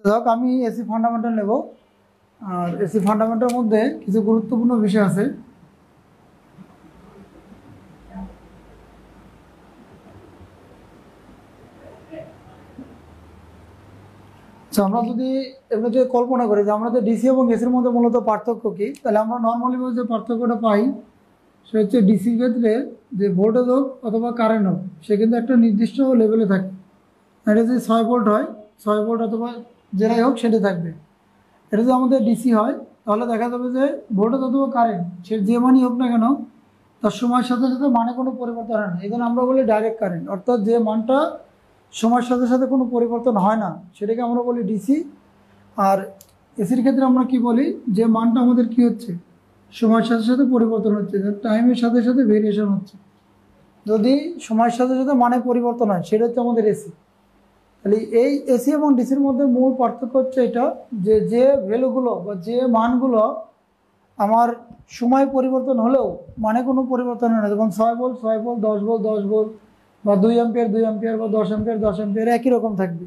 যাক আমি AC fundamental নেব। আর এসি ফান্ডামেন্টাল মধ্যে কিছু গুরুত্বপূর্ণ বিষয় আছে। আমরা যদি এমনিতে কল্পনা করি যে আমরা যে ডিসি এবং এসির মধ্যে মূলত পার্থক্য কি, তাহলে আমরা নর্মালি যে পার্থক্যটা পাই সে হচ্ছে ডিসির ক্ষেত্রে যে ভোল্টেজ হোক অথবা কারেন্ট হোক সে কিন্তু একটা নির্দিষ্ট লেভেলে থাকে। এটা যদি 6 ভোল্ট হয়, 6 ভোল্ট অথবা যেটাই হোক সেটা থাকবে। এটা যদি আমাদের ডিসি হয় তাহলে দেখা যাবে যে ভোল্টেজ অথবা কারেন্ট সে যে মানই হোক না কেন তার সময়ের সাথে সাথে মানে কোনো পরিবর্তন হয় না। এই জন্য আমরা বলি ডাইরেক্ট কারেন্ট, অর্থাৎ যে মানটা সময়ের সাথে সাথে কোনো পরিবর্তন হয় না সেটাকে আমরা বলি ডিসি। আর এসির ক্ষেত্রে আমরা কি বলি, যে মানটা আমাদের কি হচ্ছে সময়ের সাথে সাথে পরিবর্তন হচ্ছে, টাইমের সাথে সাথে ভেরিয়েশন হচ্ছে। যদি সময়ের সাথে সাথে মানে পরিবর্তন হয় সেটা হচ্ছে আমাদের এসি। তাহলে এই এসি এবং ডিসির মধ্যে মূল পার্থক্য হচ্ছে এটা, যে যে ভ্যালুগুলো বা যে মানগুলো আমার সময় পরিবর্তন হলেও মানে কোনো পরিবর্তন হয় না, যেমন 6 ভোল্ট 6 ভোল্ট, 10 ভোল্ট 10 ভোল্ট, বা 2 অ্যাম্পিয়ার 2 অ্যাম্পিয়ার, বা 10 অ্যাম্পিয়ার 10 অ্যাম্পিয়ার, একই রকম থাকবে।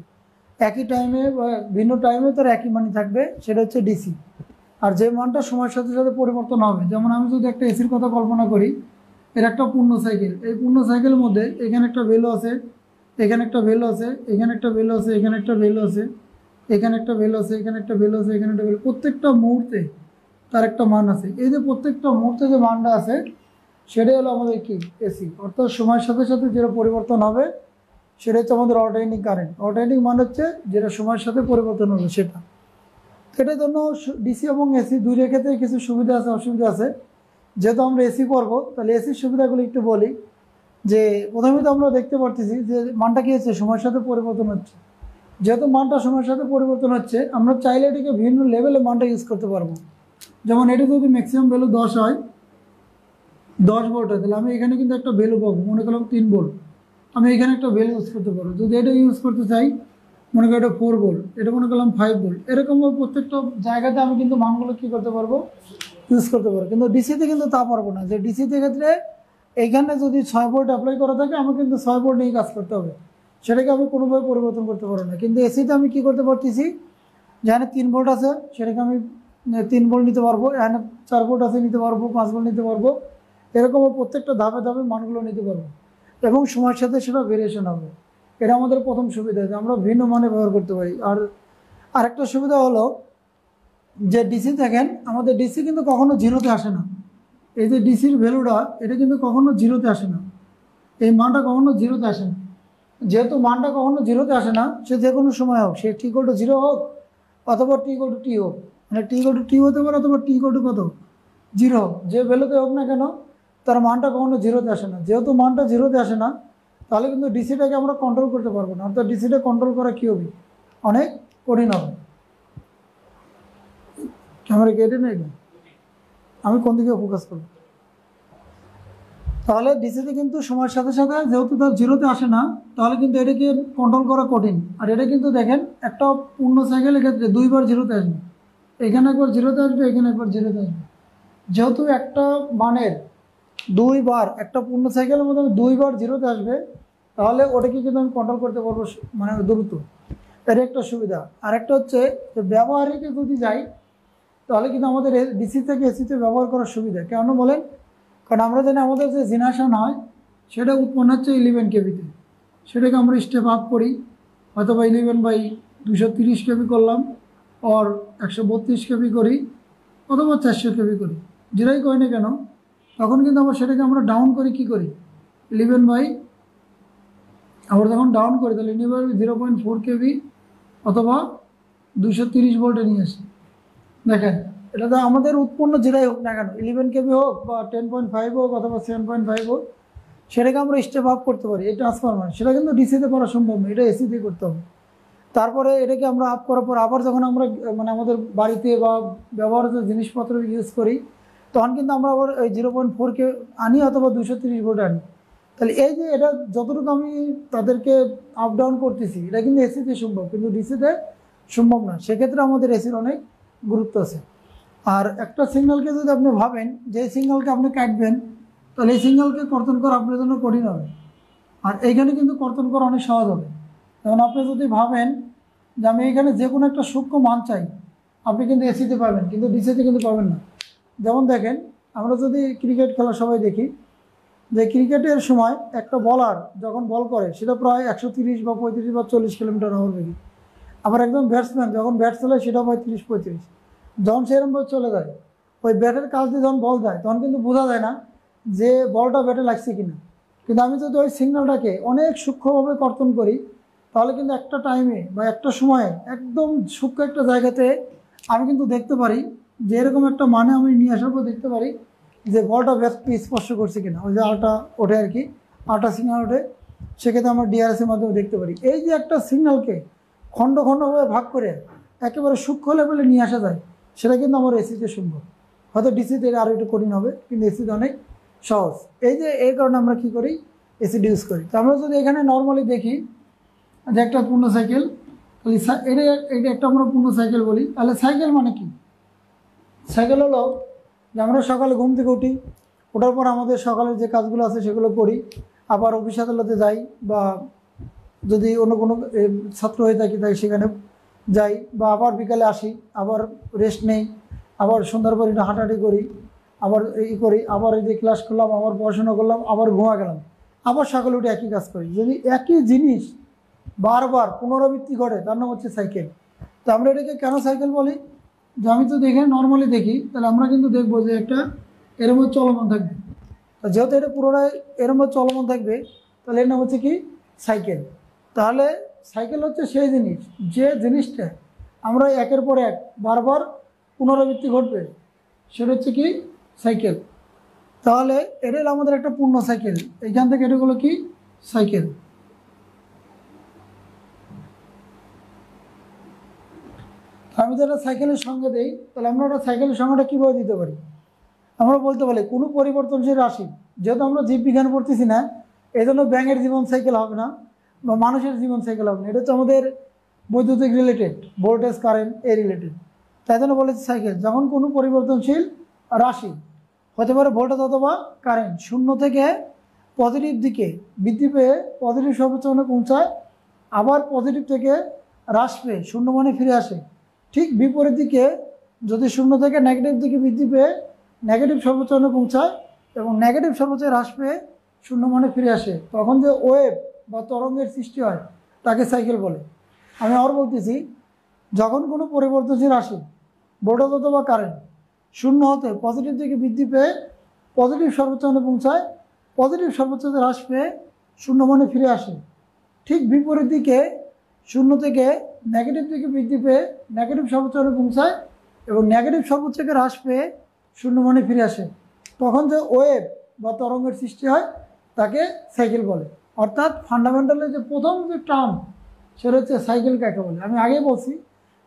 একই টাইমে বা ভিন্ন টাইমে তার একই মানই থাকবে, সেটা হচ্ছে ডিসি। আর যে মানটা সময়ের সাথে সাথে পরিবর্তন হবে, যেমন আমি যদি একটা এসির কথা কল্পনা করি, এর একটা পূর্ণ সাইকেল, এই পূর্ণ সাইকেলের মধ্যে এখানে একটা ভ্যালু আছে, এখানে একটা ভ্যালু আছে, এখানে একটা ভ্যালু আছে, এখানে একটা ভ্যালু আছে, এখানে একটা ভ্যালু আছে, এখানে একটা ভ্যালু আছে, এখানে একটা ভ্যালু, প্রত্যেকটা মুহূর্তে তার একটা মান আছে। এই যে প্রত্যেকটা মুহূর্তে যে মানটা আছে সেটাই হলো আমাদের কি এসি। অর্থাৎ সময়ের সাথে সাথে যেটা পরিবর্তন হবে সেটা হচ্ছে আমাদের অল্টারনেটিং কারেন্ট। অল্টারনেটিং মান হচ্ছে যেটা সময়ের সাথে পরিবর্তন হবে সেটা। এটার জন্য ডিসি এবং এসি দুইটার ক্ষেত্রে কিছু সুবিধা আছে, অসুবিধা আছে। যেহেতু আমরা এসি করবো তাহলে এসির সুবিধাগুলো একটু বলি। যে প্রথমে তো আমরা দেখতে পারতেছি যে মানটা কি হচ্ছে সময়ের সাথে পরিবর্তন হচ্ছে। যেহেতু মানটা সময়ের সাথে পরিবর্তন হচ্ছে, আমরা চাইলে এটাকে ভিন্ন লেভেলে মানটা ইউজ করতে পারবো। যেমন এটা যদি ম্যাক্সিমাম ভ্যালু 10 হয়, 10 ভোল্ট হয়, তাহলে আমি এখানে কিন্তু একটা ভ্যালু পাবো, মনে করলাম 3 ভোল্ট। আমি এখানে একটা ভ্যালু ইউজ করতে পারবো। যদি এটা ইউজ করতে চাই, মনে করি এটা 4 ভোল্ট, এটা মনে করলাম 5 ভোল্ট, এরকমভাবে প্রত্যেকটা জায়গাতে আমি কিন্তু মানগুলো কী করতে পারবো, ইউজ করতে পারবো। কিন্তু ডিসিতে কিন্তু তা পারবো না। যে ডিসিতে ক্ষেত্রে এইখানে যদি 6 ভোল্ট অ্যাপ্লাই করা থাকে আমার কিন্তু 6 ভোল্ট নিয়ে কাজ করতে হবে, সেটাকে আমি কোনোভাবে পরিবর্তন করতে পারবো না। কিন্তু এসিতে আমি কী করতে পারতেছি, যেখানে 3 ভোল্ট আছে সেটাকে আমি 3 ভোল্ট নিতে পারবো, এখানে 4 ভোল্ট আছে নিতে পারবো, 5 ভোল্ট নিতে পারবো, এরকম প্রত্যেকটা ধাপে ধাপে মানগুলো নিতে পারবো এবং সময়ের সাথে সেটা ভেরিয়েশন হবে। এটা আমাদের প্রথম সুবিধা, যে আমরা ভিন্ন মানে ব্যবহার করতে পারি। আর আরেকটা সুবিধা হলো যে ডিসি দেখেন, আমাদের ডিসি কিন্তু কখনো জিরোতে আসে না। এই যে ডিসির ভ্যালুটা এটা কিন্তু কখনো জিরোতে আসে না, এই মানটা কখনো জিরোতে আসে না। যেহেতু মানটা কখনো জিরোতে আসে না, সে যে কোনো সময় হোক, সে টি ইকুয়াল টু 0 হোক অথবা টি ইকুয়াল টু টি হোক, মানে টি ইকুয়াল টু টি হতে পারে অথবা টি ইকুয়াল টু কত 0 হোক, যে ভ্যালুতে হোক না কেন তার মানটা কখনো জিরোতে আসে না। যেহেতু মানটা জিরোতে আসে না, তাহলে কিন্তু ডিসিটাকে আমরা কন্ট্রোল করতে পারবো না। অর্থাৎ ডিসিটা কন্ট্রোল করা কী হবে, অনেক কঠিন হবে। ক্যামেরা কেটে নেই, আমি কোন দিকে ফোকাস করব। তাহলে ডিসিতে কিন্তু সময়ের সাথে সাথে যেহেতু তার জিরোতে আসে না, তাহলে কিন্তু এটাকে কন্ট্রোল করা কঠিন। আর এটা কিন্তু দেখেন একটা পূর্ণ সাইকেলের ক্ষেত্রে 2 বার জিরোতে আসবে, এখানে একবার জিরোতে আসবে, এখানে একবার জিরোতে আসবে। যেহেতু একটা মানের 2 বার, একটা পূর্ণ সাইকেলের মধ্যে 2 বার জিরোতে আসবে, তাহলে ওটাকে কিন্তু আমি কন্ট্রোল করতে পারবো মানে দ্রুত। এর একটা সুবিধা। আর একটা হচ্ছে যে ব্যবহারিকে যদি যাই তাহলে কিন্তু আমাদের ডিসি থেকে এসিতে ব্যবহার করার সুবিধা কেন বলেন, কারণ আমরা জানি আমাদের যে জেনারেশন হয় সেটা উৎপন্ন হচ্ছে 11 কেবিতে, সেটাকে আমরা স্টেপ আপ করি, হয়তো বা 11/230 কেবি করলাম, আর 132 কেবি করি, অথবা 400 কেবি করি, যেটাই করি না কেন, তখন কিন্তু আবার সেটাকে আমরা ডাউন করি, কী করি 11 আমরা যখন ডাউন করি তাহলে 0.4 কেবি অথবা 230 ভোল্টে নিয়ে আসি। দেখেন এটা তো আমাদের উৎপন্ন যেটাই হোক না কেন, 11 কেবি হোক বা 10.5 হোক অথবা 7.5 হোক, সেটাকে আমরা স্টেপ আপ করতে পারি। এই ট্রান্সফরমার সেটা কিন্তু ডিসিতে করা সম্ভব না, এটা এসিতে করতে হবে। তারপরে এটাকে আমরা আপ করার পর আবার যখন আমরা মানে আমাদের বাড়িতে বা ব্যবহৃত জিনিসপত্র ইউজ করি, তখন কিন্তু আমরা আবার ওই 0.4 কে আনি অথবা 230 ভোল্ট আনি। তাহলে এই যে এটা যতটুকু আমি তাদেরকে আপ ডাউন করতেছি, এটা কিন্তু এসিতে সম্ভব, কিন্তু ডিসিতে সম্ভব না। সেক্ষেত্রে আমাদের এসির অনেক গুরুত্ব আছে। আর একটা সিগন্যালকে যদি আপনি ভাবেন যে সিগন্যালকে আপনি কাটবেন, তাহলে এই সিগন্যালকে কর্তন করা আপনার জন্য কঠিন হবে। আর এইখানে কিন্তু কর্তন করা অনেক সহজ হবে। যেমন আপনি যদি ভাবেন যে আমি এখানে যে কোনো একটা সূক্ষ্ম মান চাই, আপনি কিন্তু এসিতে পাবেন, কিন্তু ডিসিতে কিন্তু পাবেন না। যেমন দেখেন, আমরা যদি ক্রিকেট খেলা সবাই দেখি, যে ক্রিকেটের সময় একটা বলার যখন বল করে সেটা প্রায় 130 বা 35 বা 40 কিলোমিটার/আওয়ার বেগে। আবার একজন ব্যাটসম্যান যখন ব্যাট চালায় সেটা হয় 30-35। যখন সেরকমভাবে চলে যায়, ওই ব্যাটের কাছ দিয়ে যখন বল যায় তখন কিন্তু বোঝা যায় না যে বলটা ব্যাটে লাগছে কিনা। কিন্তু আমি যদি ওই সিগন্যালটাকে অনেক সূক্ষ্মভাবে কর্তন করি, তাহলে কিন্তু একটা টাইমে বা একটা সময়ে একদম সূক্ষ্ম একটা জায়গাতে আমি কিন্তু দেখতে পারি যে এরকম একটা মানে আমি নিয়ে আসার পর দেখতে পারি যে বলটা ব্যাটকে স্পর্শ করছে কিনা। ওই যে আলটা ওঠে আর কি, আলটা সিগন্যাল ওঠে, সেক্ষেত্রে আমরা ডিআরএসের মাধ্যমে দেখতে পারি। এই যে একটা সিগন্যালকে খণ্ড খণ্ডভাবে ভাগ করে একেবারে সূক্ষ্ম লেভেলে নিয়ে আসা যায়, সেটা কিন্তু আমার এসিতে সম্ভব। হয়তো ডিসিতে আরও একটু কঠিন হবে, কিন্তু এসিতে অনেক সহজ। এই কারণে আমরা কী করি, এসিড ইউজ করি। তো আমরা যদি এখানে নর্মালি দেখি যে একটা পূর্ণ সাইকেল, তাহলে এটা একটা আমরা পূর্ণ সাইকেল বলি। তাহলে সাইকেল মানে কি? সাইকেল হলো যে আমরা সকালে ঘুম থেকে উঠি, ওঠার পর আমাদের সকালের যে কাজগুলো আছে সেগুলো করি, আবার অফিস আদালতে যাই, বা যদি অন্য কোনো ছাত্র হয়ে থাকি তাই সেখানে যাই, বা আবার বিকালে আসি, আবার রেস্ট নেই, আবার সন্ধ্যার পর একটু হাঁটাহাঁটি করি, আবার করি, আবার এই যে ক্লাস করলাম, আবার পড়াশোনা করলাম, আবার ঘুমা গেলাম, আবার সকালে উঠে একই কাজ করি। যদি একই জিনিস বারবার পুনরাবৃত্তি করে তার নাম হচ্ছে সাইকেল। তো আমরা এটাকে কেন সাইকেল বলি? যে আমি তো দেখে নর্মালি দেখি, তাহলে আমরা কিন্তু দেখবো যে একটা এরম চলমান থাকবে। তো যেহেতু এটা পুরোটাই এরম চলমান থাকবে, তাহলে এর নাম হচ্ছে কি, সাইকেল। তাহলে সাইকেল হচ্ছে সেই জিনিস, যে জিনিসটা আমরা একের পর এক বারবার পুনরাবৃত্তি ঘটবে, সেটা হচ্ছে কি, সাইকেল। তাহলে এটা হলো আমাদের একটা পূর্ণ সাইকেল। এইখান থেকে এটা হলো কি, সাইকেল। আমি যদি একটা সাইকেলের সংজ্ঞা দিই, তাহলে আমরা একটা সাইকেলের সংজ্ঞাটা কীভাবে দিতে পারি? আমরা বলতে পারি কোনো পরিবর্তনশীল রাশি, যেহেতু আমরা জীববিজ্ঞান পড়তেছি না, এই জন্য ব্যাঙের জীবন সাইকেল হবে না বা মানুষের জীবন সাইকেল হবে না, এটা হচ্ছে আমাদের বৈদ্যুতিক রিলেটেড, ভোল্টেজ কারেন্ট এ রিলেটেড। তাই জন্য বলেছি সাইকেল। যখন কোনো পরিবর্তনশীল রাশি, হতে পারে ভোল্টেজ অথবা কারেন্ট, শূন্য থেকে পজিটিভ দিকে বৃদ্ধি পেয়ে পজিটিভ সর্বোচ্চ মানে পৌঁছায়, আবার পজিটিভ থেকে হ্রাস পেয়ে শূন্য মানে ফিরে আসে, ঠিক বিপরীত দিকে যদি শূন্য থেকে নেগেটিভ দিকে বৃদ্ধি পেয়ে নেগেটিভ সর্বোচ্চ মানে পৌঁছায় এবং নেগেটিভ সর্বোচ্চ হ্রাস পেয়ে শূন্য মানে ফিরে আসে, তখন যে ওয়েভ বা তরঙ্গের সৃষ্টি হয় তাকে সাইকেল বলে। আমি আবার বলতেছি, যখন কোনো পরিবর্তনশীল রাশি, ভোল্টেজ অথবা কারেন্ট, শূন্য হতে পজিটিভ দিকে বৃদ্ধি পেয়ে পজিটিভ সর্বোচ্চ মানে পৌঁছায়, পজিটিভ সর্বোচ্চ হ্রাস পেয়ে শূন্য মানে ফিরে আসে, ঠিক বিপরীত দিকে শূন্য থেকে নেগেটিভ দিকে বৃদ্ধি পেয়ে নেগেটিভ সর্বোচ্চ মানে পৌঁছায় এবং নেগেটিভ সর্বোচ্চকে হ্রাস পেয়ে শূন্য মানে ফিরে আসে, তখন যে ওয়েভ বা তরঙ্গের সৃষ্টি হয় তাকে সাইকেল বলে। অর্থাৎ ফান্ডামেন্টালি যে প্রথম যে টার্ম, সেটা হচ্ছে সাইকেল কাকে বলে। আমি আগেই বলছি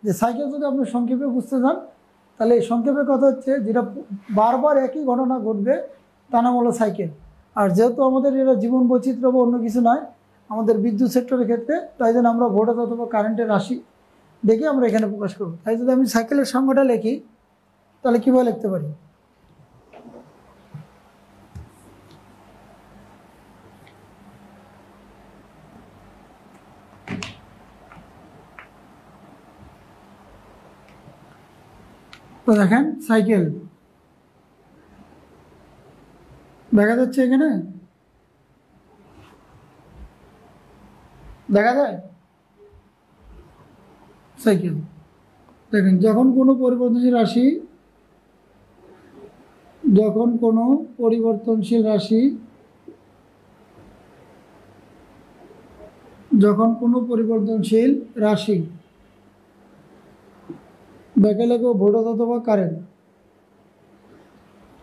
যে সাইকেল যদি আপনি সংক্ষেপে বুঝতে চান, তাহলে এই সংক্ষেপের কথা হচ্ছে যেটা বারবার একই ঘটনা ঘটবে তার নাম হলো সাইকেল। আর যেহেতু আমাদের এটা জীবন বৈচিত্র্য বা অন্য কিছু নয়, আমাদের বিদ্যুৎ সেক্টরের ক্ষেত্রে, তাই জন্য আমরা ভোল্টেজ অথবা কারেন্টের রাশি দেখে আমরা এখানে প্রকাশ করব। তাই যদি আমি সাইকেলের সংজ্ঞাটা লিখি, তাহলে কীভাবে লিখতে পারি? তো দেখেন, সাইকেল দেখা যাচ্ছে এখানে, দেখা যায় সাইকেল। দেখেন, যখন কোনো পরিবর্তনশীল রাশি, যখন কোনো পরিবর্তনশীল রাশি, যখন কোনো পরিবর্তনশীল রাশি ব্যাকে লাগবে ভোল্টেজ অথবা কারেন্ট,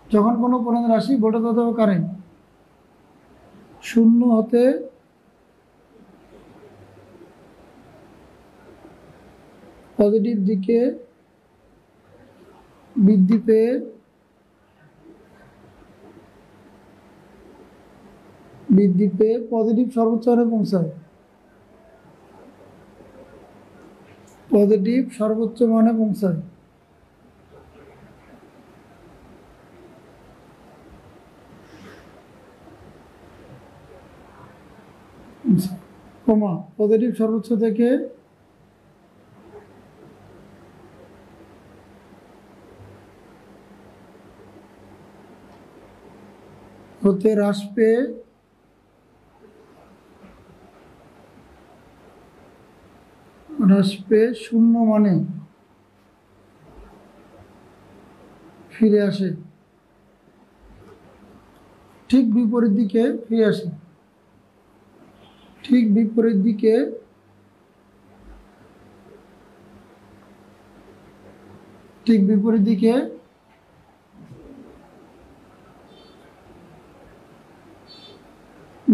যখন কোনো পরিবর্তনশীল রাশি ভোল্টেজ অথবা কারেন্ট শূন্য হতে পজিটিভ দিকে বৃদ্ধি পেয়ে পজিটিভ সর্বোচ্চ মানে পৌঁছায়, পজিটিভ সর্বোচ্চ মানে পৌঁছায়, কমা পজিটিভ সর্বোচ্চ থেকে হতে হ্রাস পেয়ে শূন্য মানে ফিরে আসে, ঠিক বিপরীত দিকে ফিরে আসে, ঠিক বিপরীত দিকে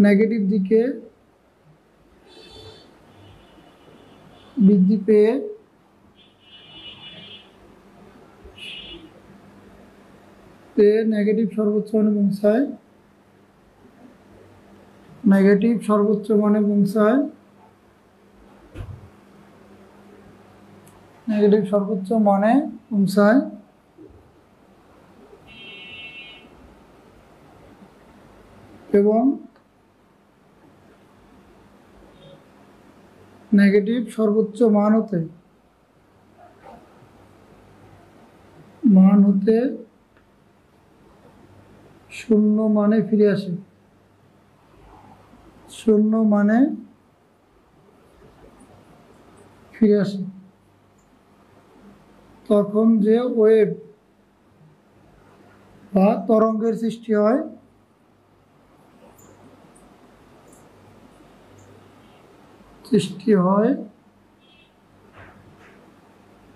নেগেটিভ দিকে বৃদ্ধি পেয়ে নেগেটিভ সর্বোচ্চ মানে পৌঁছায়, নেগেটিভ সর্বোচ্চ মানে পৌঁছায়, নেগেটিভ সর্বোচ্চ মানে পৌঁছায় এবং নেগেটিভ সর্বোচ্চ মান হতে শূন্য মানে ফিরে আসে, শূন্য মানে ফিরে আসে, তখন যে ওয়েভ বা তরঙ্গের সৃষ্টি হয়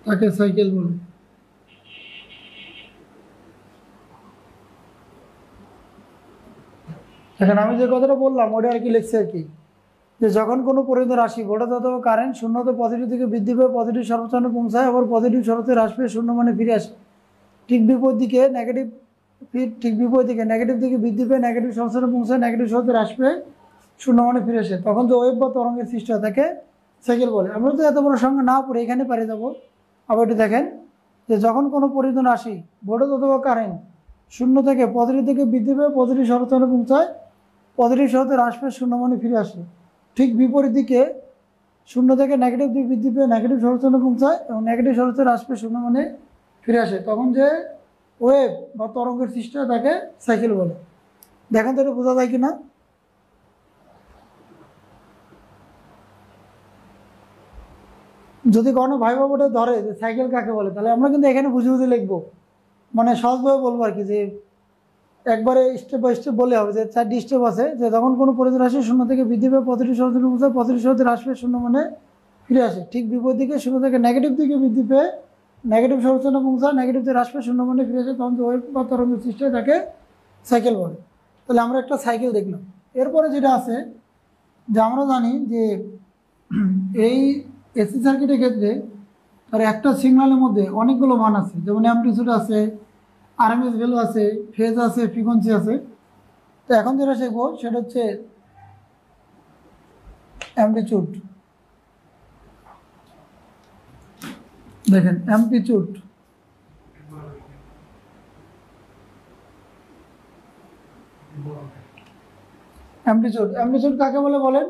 তাকে সাইকেল বলে। এখন আমি যে কথাটা বললাম ওটা আর কি লিখছে আর কি, যে যখন কোনো পরিবর্তন রাশি ভোল্টেজ অথবা কারেন্ট শূন্যতে পজিটিভ দিকে বৃদ্ধি পেয়ে পজিটিভ সর্বোচ্চ মানে পৌঁছায়, আবার পজিটিভ সর্বোচ্চ হ্রাস পেয়ে শূন্য মানে ফিরে আসে, ঠিক বিপরীত দিকে নেগেটিভ দিকে বৃদ্ধি পেয়ে নেগেটিভ সর্বোচ্চ মানে পৌঁছায়, নেগেটিভ সর্বোচ্চ হ্রাস পেয়ে শূন্য মানে ফিরে আসে, তখন যে ওয়েভ বা তরঙ্গের সৃষ্টি হয় তাকে সাইকেল বলে। আমরা তো এত বড় সংখ্যা না পড়ে এখানে পারে যাবো। আবার এটি দেখেন যে যখন কোনো পরিবর্তন রাশি ভোল্টেজ অথবা কারেন্ট শূন্য থেকে পজিটিভ দিকে বৃদ্ধি পেয়ে পজিটিভ সর্বোচ্চ মানে পৌঁছায়, পজিটিভ সর্বোচ্চ হ্রাস পেয়ে শূন্য মানে ফিরে আসে, ঠিক বিপরীত দিকে শূন্য থেকে নেগেটিভ দিক বৃদ্ধি পেয়ে নেগেটিভ সর্বোচ্চ মানে পৌঁছায় এবং নেগেটিভ সর্বোচ্চ হ্রাস পেয়ে শূন্য মানে ফিরে আসে, তখন যে ওয়েভ বা তরঙ্গের সৃষ্টি হয় তাকে সাইকেল বলে। দেখেন তো এটা বোঝা যায় কিনা। যদি কোনো ভাই বাবুটা ধরে যে সাইকেল কাকে বলে, তাহলে আমরা কিন্তু এখানে বুঝে লিখবো, মানে সহজভাবে বলবো আর কি, যে একবারে স্টেপ বাই স্টেপ বলে হবে যে 4টি স্টেপ আছে, যে যখন কোনো পরিবর্তন রাশি শূন্য থেকে বৃদ্ধি পেয়ে পজিটিভ সর্বোচ্চ পৌঁছায়, পজিটিভ সর্বোচ্চ হ্রাস পেয়ে শূন্য মানে ফিরে আসে, ঠিক বিপরীত দিকে শূন্য থেকে নেগেটিভ দিকে বৃদ্ধি পেয়ে নেগেটিভ সর্বোচ্চ পৌঁছায়, নেগেটিভ থেকে হ্রাস পেয়ে শূন্য মানে ফিরে আসে, তখন যে ওয়েভ বা তরঙ্গের সৃষ্টি হয় তাকে সাইকেল বলে। তাহলে আমরা একটা সাইকেল দেখলাম। এরপরে যেটা আছে যে আমরা জানি যে এই এসি সার্কিটের ক্ষেত্রে তার একটা সিগন্যালের মধ্যে অনেকগুলো মান আছে, যেমন অ্যামপ্লিটিউড আছে, আরএমএস ভ্যালু আছে, ফেজ আছে, ফ্রিকোয়েন্সি আছে। তো এখন যেটা শিখবো সেটা হচ্ছে অ্যামপ্লিটিউড। দেখেন অ্যামপ্লিটিউড কাকে বলে বলেন?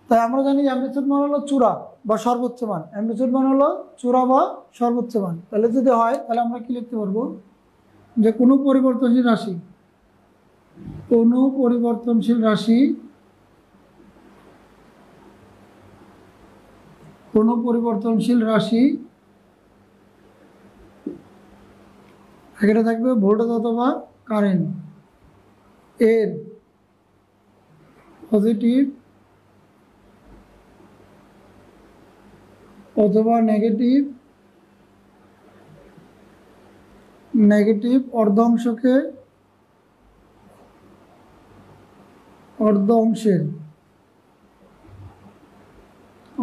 তাই আমরা জানি অ্যামপ্লিটিউড মান হলো চূড়া বা সর্বোচ্চ মান, অ্যামপ্লিটিউড মান হলো চূড়া বা সর্বোচ্চ মান। তাহলে যদি হয় তাহলে আমরা কি লিখতে পারবো যে কোনো পরিবর্তনশীল রাশি এখানে থাকবে ভোল্টেজ অথবা কারেন্ট এর পজিটিভ অথবা নেগেটিভ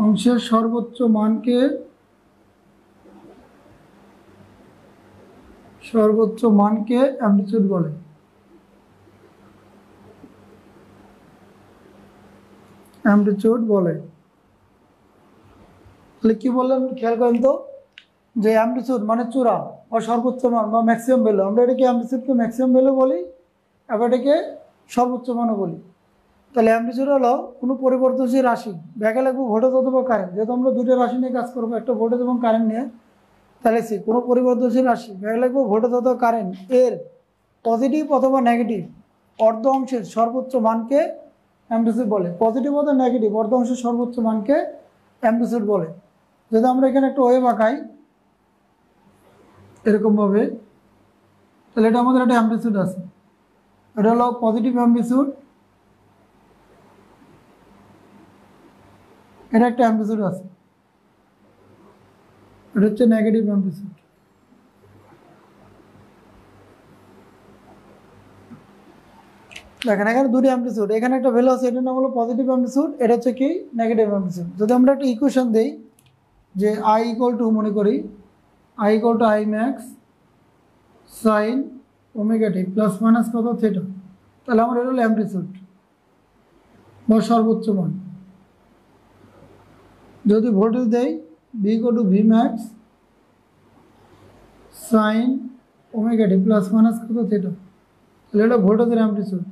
অংশের সর্বোচ্চ মানকে অ্যামপ্লিটিউড বলে। তাহলে কি বললাম খেয়াল করেন তো, যে অ্যামপ্লিটিউড মানে চূড়া বা সর্বোচ্চ মান বা ম্যাক্সিমাম ভ্যালু, আমরা এটাকে অ্যামপ্লিটিউডকে ম্যাক্সিমাম ভ্যালু বলি, আবার এটাকে সর্বোচ্চ মানও বলি। তাহলে অ্যামপ্লিটিউড হলো কোনো পরিবর্তনশীল রাশি, ব্যাগে লাগবে ভোল্টেজ অথবা কারেন্ট, যেহেতু আমরা দুটো রাশি নিয়ে কাজ করবো, একটা ভোল্টেজ এবং কারেন্ট নিয়ে, তাহলে কোনো পরিবর্তনশীল রাশি ব্যাগে লাগবে ভোল্টেজ অথবা কারেন্ট এর পজিটিভ অথবা নেগেটিভ অর্ধ অংশের সর্বোচ্চ মানকে অ্যামপ্লিটিউড বলে। পজিটিভ অথবা নেগেটিভ অর্ধ অংশের সর্বোচ্চ মানকে অ্যামপ্লিটিউড বলে। যদি আমরা এখানে একটা ওয়েভ আঁকাই এরকমভাবে, তাহলে এটা আমাদের একটা অ্যামপ্লিটিউড আছে, এটা হলো পজিটিভ অ্যামপ্লিটিউড, এটা একটা অ্যামপ্লিটিউড আছে, এটা হচ্ছে নেগেটিভ অ্যামপ্লিটিউড। দেখেন এখানে দুটি অ্যামপ্লিটিউড, এখানে একটা ভ্যালু আছে, এটার নাম হলো পজিটিভ অ্যামপ্লিটিউড, এটা হচ্ছে কি নেগেটিভ অ্যামপ্লিটিউড। যদি আমরা একটা ইকুয়েশন দিই যে আই ইকুয়াল টু, মনে করি I equal to I max sine omega T plus minus কত থিটা, তাহলে আমার এটা হলো অ্যামপ্লিটিউড বা সর্বোচ্চ মান। যদি ভোল্টেজ দেই V equal to V max sine omega T plus minus কত থিটা, তাহলে এটা ভোল্টেজের অ্যামপ্লিটিউড।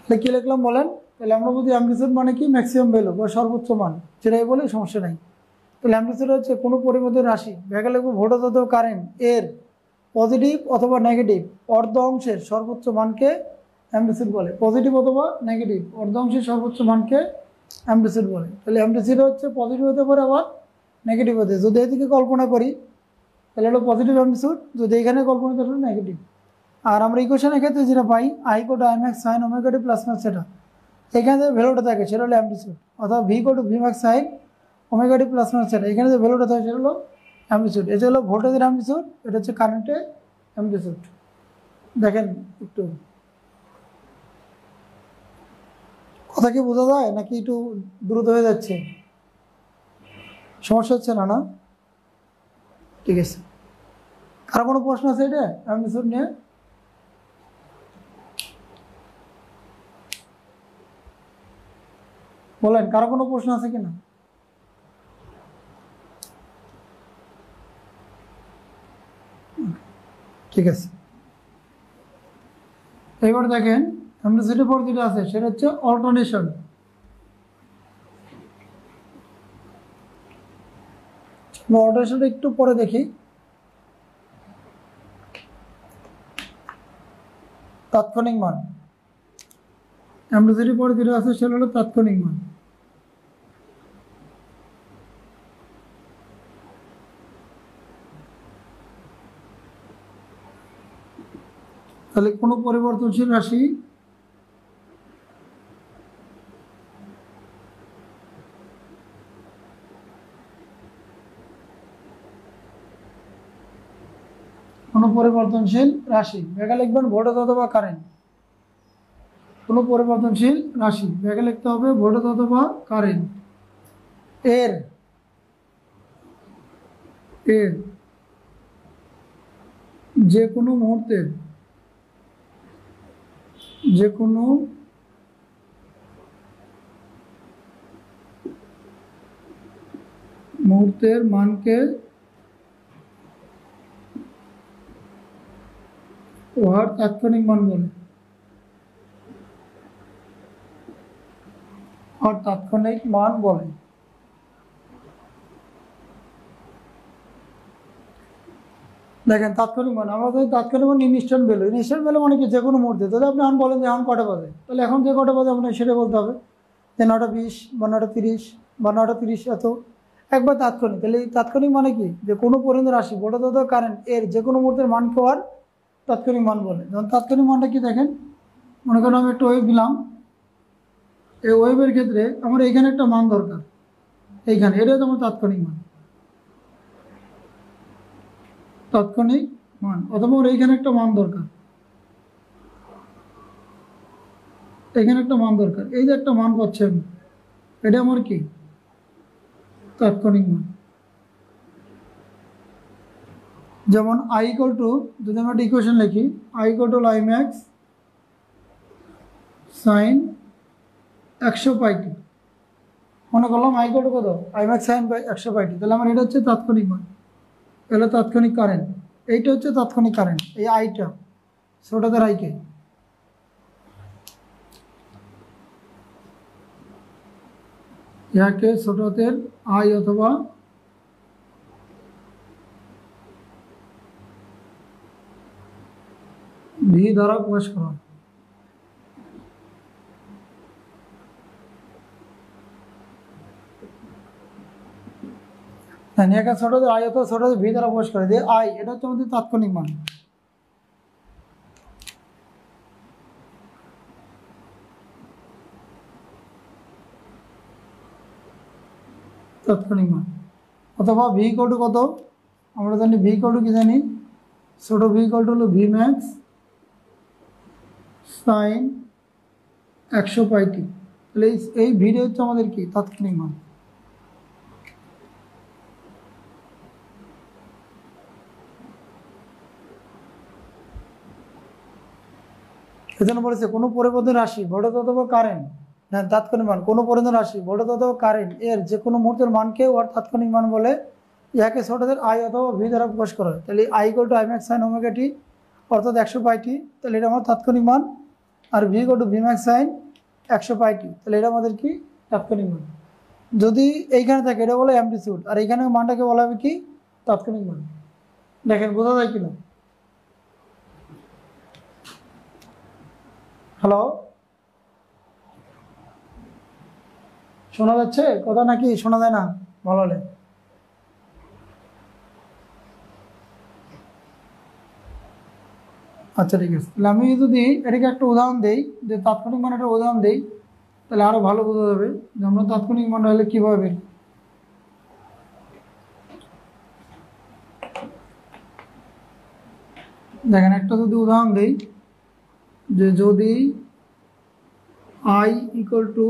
তাহলে কী লিখলাম বলেন? তাহলে আমরা বলছি অ্যামপ্লিটিউড মানে কি ম্যাক্সিমাম ভ্যালু বা সর্বোচ্চ মান, সেটাই বলে, সমস্যা নাই। তাহলে অ্যামপ্লিটিউড হচ্ছে কোনো পরিবর্তিত রাশি, ব্যাখ্যা লিখব ভোল্টেজ অথবা কারেন্ট এর পজিটিভ অথবা নেগেটিভ অর্ধ অংশের সর্বোচ্চ মানকে অ্যামপ্লিটিউড বলে। পজিটিভ অথবা নেগেটিভ অর্ধ অংশের সর্বোচ্চ মানকে অ্যামপ্লিটিউড বলে। তাহলে অ্যামপ্লিটিউড হচ্ছে পজিটিভ হতে পারে আবার নেগেটিভ হতে, যদি এদিকে কল্পনা করি তাহলে হলো পজিটিভ অ্যামপ্লিটিউড, যদি এখানে কল্পনা করি হলো নেগেটিভ। আর আমরা ইকুয়েশনের ক্ষেত্রে যেটা পাই আই কোড I max sine omega T plus minus সেটা, এখানে যে ভ্যালুটা থাকে সেটা হলো অ্যামপ্লিটিউড, অথবা ভি কোড V max sine omega T plus minus সেটা, এখানে যে ভ্যালুটা থাকে সেটা হলো অ্যামপ্লিটিউড। এটা হলো ভোল্টেজের অ্যামপ্লিটিউড, এটা হচ্ছে কারেন্টের অ্যামপ্লিটিউড। দেখেন একটু কথা কি বোঝা যায় নাকি একটু দ্রুত হয়ে যাচ্ছে? সমস্যা হচ্ছে না? না, ঠিক আছে। কারো কোনো প্রশ্ন আছে এটা অ্যামপ্লিটিউড নিয়ে? বলেন, কারো কোনো প্রশ্ন আছে কিনা? ঠিক আছে, এবার দেখেন আমরা যেটা পর যেটা আছে সেটা হচ্ছে অল্টারনেশন। অল্টারনেশনটা একটু পরে দেখি। তাৎক্ষণিক মান, আমরা যেটা পরে যেটা আছে সেটা হলো তাৎক্ষণিক মান। তাহলে কোনো পরিবর্তনশীল রাশি ব্যাখ্যা লিখবেন ভোল্টেজ অথবা কারেন্ট। কোনো পরিবর্তনশীল রাশি ব্যাখ্যা লিখতে হবে ভোল্টেজ অথবা কারেন্ট এর যে কোনো মুহূর্তের মানকে উহার তাৎক্ষণিক মান বলে। দেখেন তাৎক্ষণিক মান, আমরা যদি তাৎক্ষণিক মান ইনস্ট্যান্ট ভ্যালু মানে কি যে কোনো মুহূর্তে। যদি আপনি এখন বলেন যে এখন কটা বাজে, তাহলে এখন যে কটা বাজে আপনাকে সেটা বলতে হবে যে 9:20 বা 9:30 বা 9:30 এত, একবার তাৎক্ষণিক। তাহলে এই তাৎক্ষণিক মানে কি যে কোনো পরিবর্তনশীল রাশি ভোল্টেজ অথবা কারেন্ট এর যে কোনো মুহূর্তের মানকে আর তাৎক্ষণিক মান বলে। যেমন তাৎক্ষণিক মানটা কি দেখেন, মনে করেন আমি একটা ওয়েভ দিলাম, এই ওয়েভের ক্ষেত্রে আমার এইখানে একটা মান দরকার, এইখানে, এটাই তো আমার তাৎক্ষণিক মান। অথবা ওর এইখানে একটা মান দরকার, এখানে একটা মান দরকার, এই যে একটা মান পাচ্ছি আমি, এটা আমার কি তাৎক্ষণিক মান। যেমন আই ইকুয়াল টু, যদি আমরা একটা ইকুয়েশন লিখি I equal to I max sine 100πt, মনে করলাম আই ইকুয়াল টু কত আই ম্যাক্স সাইন 100πt, তাহলে আমার এটা হচ্ছে তাৎক্ষণিক মান, এটা তাৎক্ষণিক কারেন্ট, এইটা হচ্ছে তাৎক্ষণিক কারেন্ট, এই আইটা ছোটদের আইকে। ইয়াকে ছোটদের আই অথবা দ্বারা প্রকাশ করা হয়। একে ছোটদের আই অথবা ছোটদের ভি দ্বারা প্রকাশ করে দিয়ে আই, এটা হচ্ছে আমাদের তাৎক্ষণিক মান। তাৎক্ষণিক মান অথবা ভি ইকুয়াল টু কত, আমরা জানি ভি ইকুয়াল টু কি জানি, ছোট ভি ইকুয়াল টু হলো ভি ম্যাক্স সাইন 100πt। তাহলে এই ভিডিও হচ্ছে আমাদের কি তাৎক্ষণিক মান। এজন্য বলেছে কোনো পরিবর্তন রাশি ভোল্টেজ অথবা কারেন্ট, হ্যাঁ তাৎক্ষণিক মান, কোনো পরিবর্তন রাশি ভোল্টেজ অথবা কারেন্ট এর যে কোনো মুহূর্তের মানকে ওর তাৎক্ষণিক মান বলে। ইহাকে ছোটদের আই অথবা ভি দ্বারা প্রকাশ করা হয়। তাহলে I equal to I max sine omega T অর্থাৎ 100πt, তাহলে এটা আমার তাৎক্ষণিক মান। আর V equal to V max sine 100πt, তাহলে এটা আমাদের কি তাৎক্ষণিক মান। যদি এইখানে থাকে এটা বলে অ্যামপ্লিটিউড, আর এইখানে মানটাকে বলা হবে কি তাৎক্ষণিক মান। দেখেন বোঝা যায় কিনা? হ্যালো, শোনা যাচ্ছে কথা নাকি শোনা যায় না? ভালো হলে আচ্ছা ঠিক আছে। তাহলে আমি যদি এটাকে একটা উদাহরণ দিই, যে তাৎক্ষণিক মান একটা উদাহরণ দিই, তাহলে আরো ভালো বোঝা যাবে যে আমরা তাৎক্ষণিক মান হলে কিভাবে বের। দেখেন একটা যদি উদাহরণ দিই, যে যদি I equal to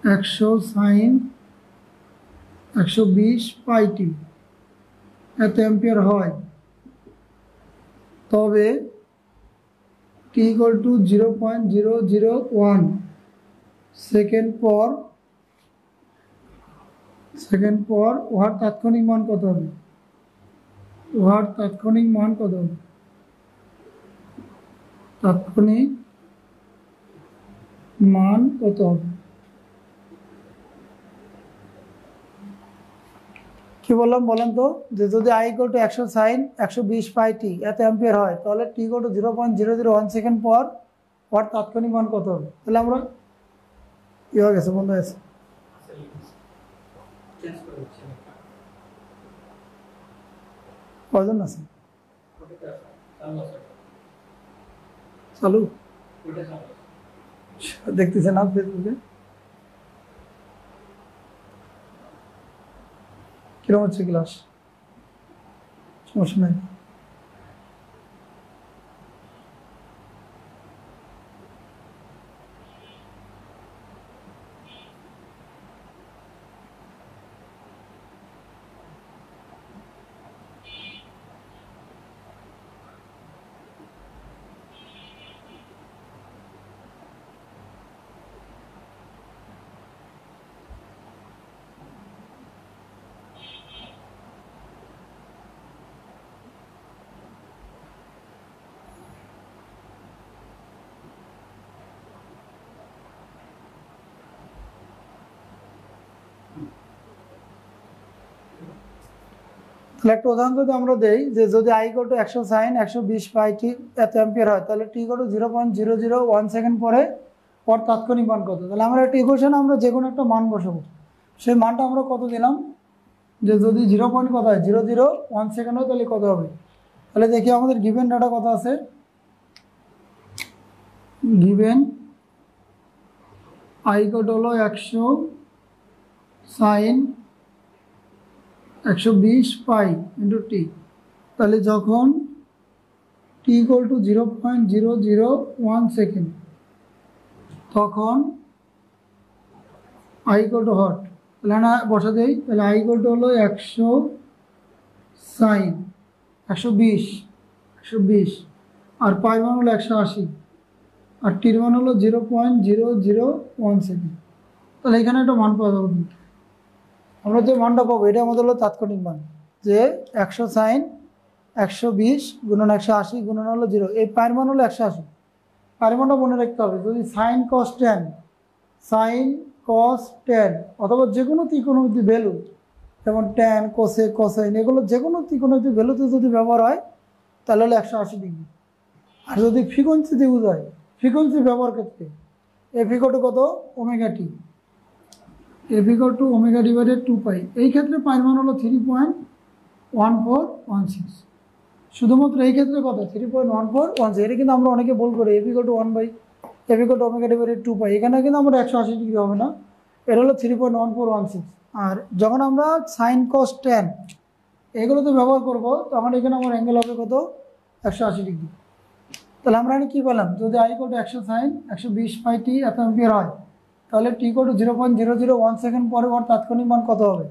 100 sine 120πt এত অ্যাম্পিয়ার হয়, তবে টি ইকুয়াল টু 0.001 সেকেন্ড পর উহার তাৎক্ষণিক মান কত হবে? উহার তাৎক্ষণিক মান কত হবে? তাৎক্ষণিক মান কত হবে? কি বললাম বলেন তো, যে যদি I equal to 100 sine 120πt এত অ্যাম্পিয়ার হয়, তাহলে টি ইকুয়াল টু 0.001 সেকেন্ড পর ওর তাৎক্ষণিক মান কত হবে? তাহলে আমরা কি হয়ে গেছে বন্ধ হয়েছে, কজন আছে চালু দেখতেছে না ফেসবুকে? কিরকম হচ্ছে ক্লাস? সমস্যা নাই। তাহলে একটা উদাহরণ যদি আমরা দেই, যে যদি I equal to 100 sine 120πt এত অ্যাম্পিয়ার হয়, তাহলে টি ইকুয়াল টু 0.001 সেকেন্ড পরে ওর তাৎক্ষণিক মান কত? তাহলে আমরা একটা ইকুয়েশন আমরা যে কোনো একটা মান বসাবো, সেই মানটা আমরা কত দিলাম, যে যদি 0. কত হয় 0.001 সেকেন্ড হয়, তাহলে কত হবে? তাহলে দেখি আমাদের গিভেন ডাটা কত আছে। গিভেন আই ইকুয়াল টু হলো 100 সাইন 120π ইন্টু টি। তাহলে যখন টি ইকুয়াল টু 0.001 সেকেন্ড, তখন আই ইকুয়াল টু হট, তাহলে না বসা দেই। তাহলে আই ইকুয়াল টু হলো 100 সাইন 120 আর পাই মান হলো 180 আর টির মান হলো 0.001 সেকেন্ড। তাহলে এখানে একটা মান পাওয়া যাবে। কিন্তু আমরা যে মানটা পাবো এটা আমাদের হলো তাৎক্ষণিক মান, যে 100 সাইন 120 গুণন 180 গুণন হলো 0, এই পায়ের মান হলো 180। পায়ের মানটা মনে রাখতে হবে, যদি সাইন কস 10 অথবা যে কোনো ত্রিকোণমিতির ভ্যালু যেমন ট্যান, কোসেক, কোসাইন, এগুলো যে কোনো ত্রিকোণমিতিক ভ্যালুতে যদি ব্যবহার হয় তাহলে হলো 180°। আর যদি ফ্রিকোয়েন্সিতে ইউজ হয়, ফ্রিকোয়েন্সি ব্যবহার ক্ষেত্রে এফ ইকুয়াল টু কত, omega T, F equal to omega divided 2π। এই ক্ষেত্রে পাইর মান হলো 3.1416। শুধুমাত্র এই ক্ষেত্রে কত, 3.1416। এটা কিন্তু আমরা অনেকে ভুল করি, F equal to 1 by F equal to omega divided 2π। এখানে কিন্তু আমরা 180° হবে না, এটা হলো 3.1416। আর যখন আমরা সাইন কস ট্যান এগুলোতে ব্যবহার করব তখন এখানে আমার অ্যাঙ্গেল হবে কত, 180°। তাহলে আমরা এখানে কী পেলাম, যদি I equal to 100 sine 120πt এত অ্যাম্পিয়ার হয়, তাহলে টি ইকুয়াল টু 0.001 সেকেন্ড পরে ওর তাৎক্ষণিক মান কত হবে।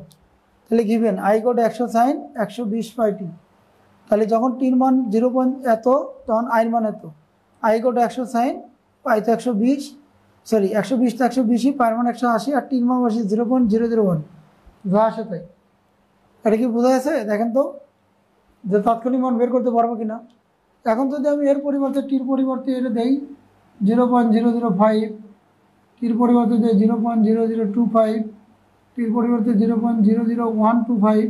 তাহলে given I equal to 100 sine 120πt, তাহলে যখন টির মান 0. এত তখন আইয়ের মান এত। আই ইকুয়াল টু 100 সাইন, পাই তো 120, সরি 120 তো 120, পায়ের মান 180, আর টির মান বসে 0.001, যা আসে তাই। এটা কি বোঝা গেছে? দেখেন তো যে তাৎক্ষণিক মান বের করতে পারবো কিনা। এখন যদি আমি এর পরিবর্তে টির পরিবর্তে এটা দেই 0.005, টির পরিবর্তে দেয় 0.0025, টির পরিবর্তে 0.00125,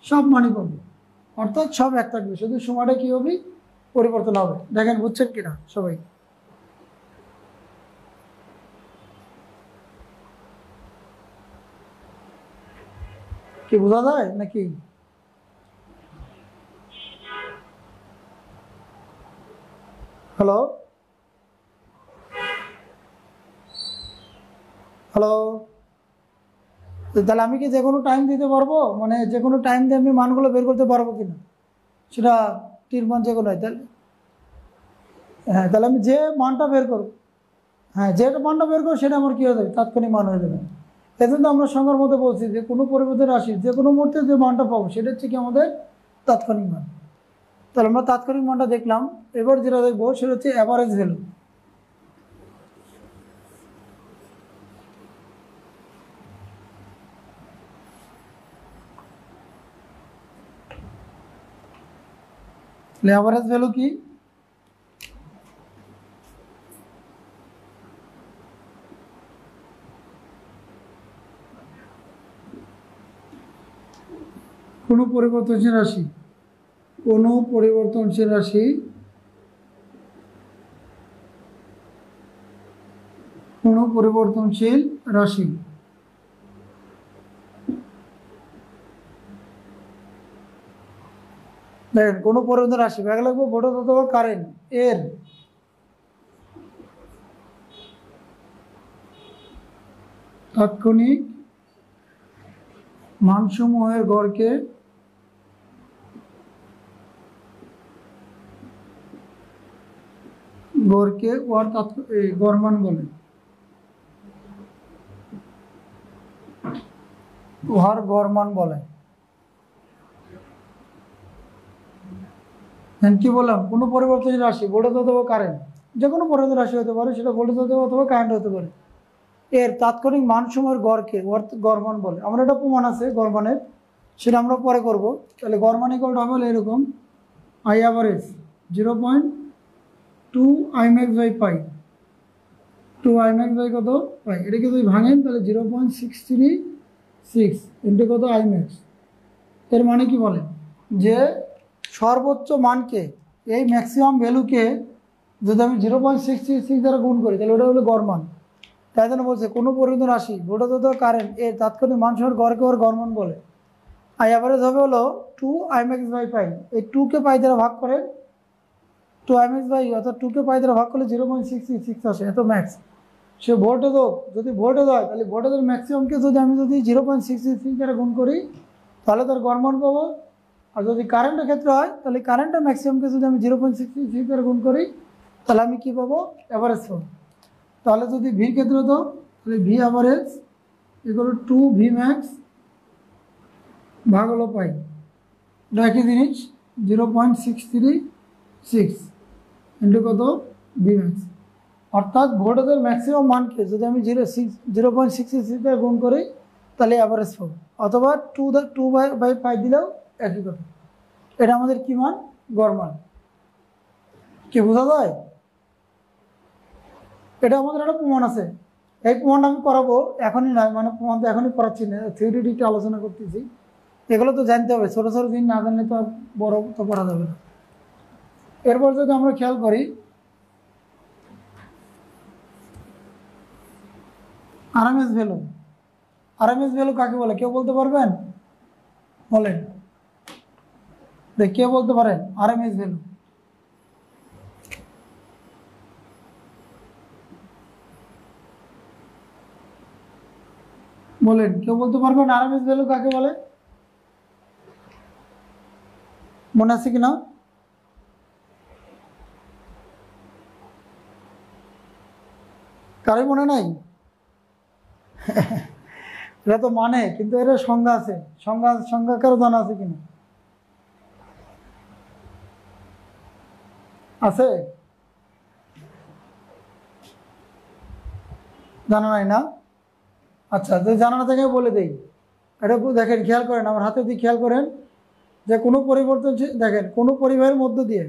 সব মানই পাবো, অর্থাৎ সব এক থাকবে, শুধু সময়টা কী হবে, পরিবর্তন হবে। দেখেন বুঝছেন কিনা সবাই? কি বোঝা যায় নাকি? হ্যালো হ্যালো, তাহলে আমি কি যে কোনো টাইম দিতে পারবো, মানে যে কোনো টাইম দিয়ে আমি মানগুলো বের করতে পারবো কিনা, সেটা টির মান যে কোনো হয় তাহলে, হ্যাঁ তাহলে আমি যে মানটা বের করবো, হ্যাঁ যে মানটা বের করবো সেটা আমার কী হয়ে যাবে, তাৎক্ষণিক মান হয়ে যাবে। এজন্য আমরা সংজ্ঞার মধ্যে বলছি যে কোনো পরিবর্তিত রাশি যে কোনো মুহূর্তে যে মানটা পাবো সেটা হচ্ছে কি আমাদের তাৎক্ষণিক মান। তাহলে আমরা তাৎক্ষণিক মানটা দেখলাম, এবার যেটা দেখবো সেটা হচ্ছে অ্যাভারেজ ভ্যালু। অ্যাভারেজ ভ্যালু কি, কোনো পরিবর্তনশীল রাশি, কোনো পরিবর্তনশীল রাশি, কোনো পরিবর্তনশীল রাশি দেখেন কোনো পরিবর্তন রাশি ব্যাগ লাগবে ভোল্টেজ অথবা কারেন্ট এর তাৎক্ষণিক মানসমূহের গড়কে ওর গড় মান বলে, উহার গড় মান বলে। কি বললাম, কোনো পরিবর্তনশীল রাশি ভোল্টেজ অথবা কারেন্ট, যে কোনো পরিবর্তন রাশি হতে পারে, সেটা ভোল্টেজ অথবা কারেন্ট হতে পারে, এর তাৎক্ষণিক মানসমূহের গড়কে গড় মান বলে। আমার একটা প্রমাণ আছে গড় মানের, সেটা আমরা পরে করব। তাহলে গড় মান ইকুয়াল টু হবে এরকম, I average 0.2 I max by pi, 2 I max by কত পাই, এটা যদি ভাঙেন তাহলে 0.636 ইন্টু কত আইম্যাক্স। এর মানে কি বলেন যে সর্বোচ্চ মানকে, এই ম্যাক্সিমাম ভ্যালুকে যদি আমি 0.636 দ্বারা গুণ করি তাহলে ওটা হলো গড় মান। তাই জন্য বলছে কোনো পরিবর্তন রাশি ভোল্টেজ অথবা কারেন্ট এর তাৎক্ষণিক মান সহ গড়কে ওর গড় মান বলে। আই অ্যাভারেজ হবে হলো 2 আইম্যাক্স বাই পাই, এই 2কে পাই দ্বারা ভাগ করে 2 আইম্যাক্স বাই, অর্থাৎ 2কে পাই দ্বারা ভাগ করলে 0.636 আসে, এত ম্যাক্স। সে ভোল্টেজ হোক, যদি ভোল্টেজ হয় তাহলে ভোল্টেজের ম্যাক্সিমামকে আমি যদি 0.636 দ্বারা গুণ করি তাহলে তার গড় মান পাবো। আর যদি কারেন্টের ক্ষেত্রে হয় তাহলে কারেন্টের ম্যাক্সিমামকে যদি আমি 0.636 দ্বারা গুণ করি তাহলে আমি কী পাবো, অ্যাভারেজ পাবো। তাহলে যদি ভির ক্ষেত্রে হতো তাহলে V average equal to 2 V max ভাগ হলো পাই, এটা একই জিনিস 0.636 ইন্টু কত ভি ম্যাক্স। অর্থাৎ ভোল্টেজের ম্যাক্সিমাম মানকে যদি আমি 0.636 দ্বারা গুণ করি তাহলে অ্যাভারেজ পাবো, অথবা 2 বাই পাই দিলেও একই কথা। এটা আমাদের কি মান, গড় মান। কি বোঝা যায়? এটা আমাদের একটা প্রমাণ আছে, এই প্রমাণটা আমি করাবো এখনই নয়, মানে প্রমাণ তো এখনই করাচ্ছি না, থিওরিটিকটা আলোচনা করতেছি। এগুলো তো জানতে হবে, ছোটো ছোটো জিনিস না জানলে তো আর বড় তো করা যাবে না। এরপর যদি আমরা খেয়াল করি আরএমএস ভ্যালু, আরএমএস ভ্যালু কাকে বলে কেউ বলতে পারবেন? বলেন দেখ, কে বলতে পারেন আরএমএস ভ্যালু? বলেন, কেউ বলতে পারবেন আরএমএস ভ্যালু কাকে বলে? মনে আছে কিনা? কারোই মনে নাই? এটা তো মানে, কিন্তু এর সংজ্ঞা আছে, সংজ্ঞা কারো জানা আছে কিনা? আছে? জানা নাই না? আচ্ছা, যদি জানা না থাকে বলে দেই। এটা দেখেন, খেয়াল করেন আমার হাতে দিয়ে, খেয়াল করেন যে কোনো পরিবর্তন, দেখেন কোনো পরিবাহের মধ্য দিয়ে,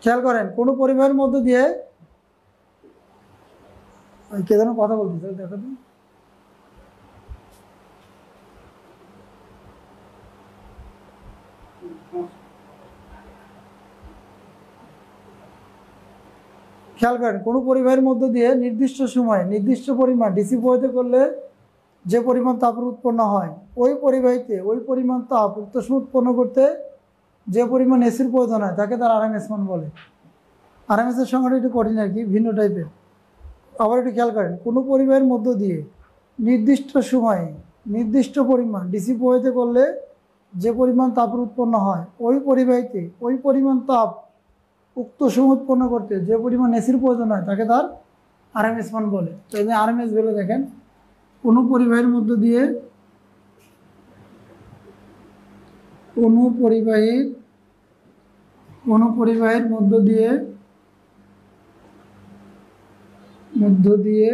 খেয়াল করেন কোনো পরিবাহের মধ্য দিয়ে, কে যেন কথা বলতেছে দেখো তো, খেয়াল করেন কোনো পরিবাহের মধ্য দিয়ে নির্দিষ্ট সময়ে নির্দিষ্ট পরিমাণ ডিসি প্রবাহিত করলে যে পরিমাণ তাপের উৎপন্ন হয়, ওই পরিবাহীতে ওই পরিমাণ তাপ উক্ত সময় উৎপন্ন করতে যে পরিমাণ এসির প্রয়োজন হয় তাকে তার আরএমএস মান বলে। আরএমএস এর সংখ্যাটা একটু কঠিন আর কি, ভিন্ন টাইপের। আবার একটু খেয়াল করেন কোনো পরিবাহের মধ্য দিয়ে নির্দিষ্ট সময়ে নির্দিষ্ট পরিমাণ ডিসি প্রবাহিত করলে যে পরিমাণ তাপের উৎপন্ন হয়, ওই পরিবাহীতে ওই পরিমাণ তাপ উক্ত সময় উৎপন্ন করতে যে পরিমাণ এসির প্রয়োজন হয় তাকে তার আরএমএস মান বলে। তো এই যে আরএমএস ভ্যালু দেখেন, কোনো পরিবাহের মধ্য দিয়ে কোনো পরিবাহের মধ্য দিয়ে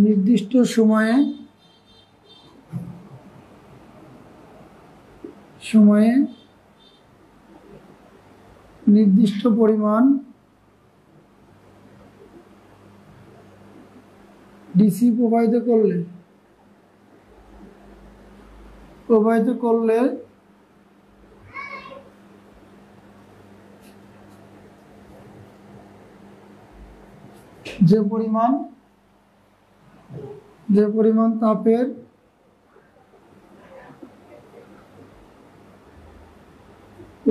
নির্দিষ্ট সময়ে নির্দিষ্ট পরিমাণ ডিসি প্রবাহিত করলে যে পরিমাণ তাপের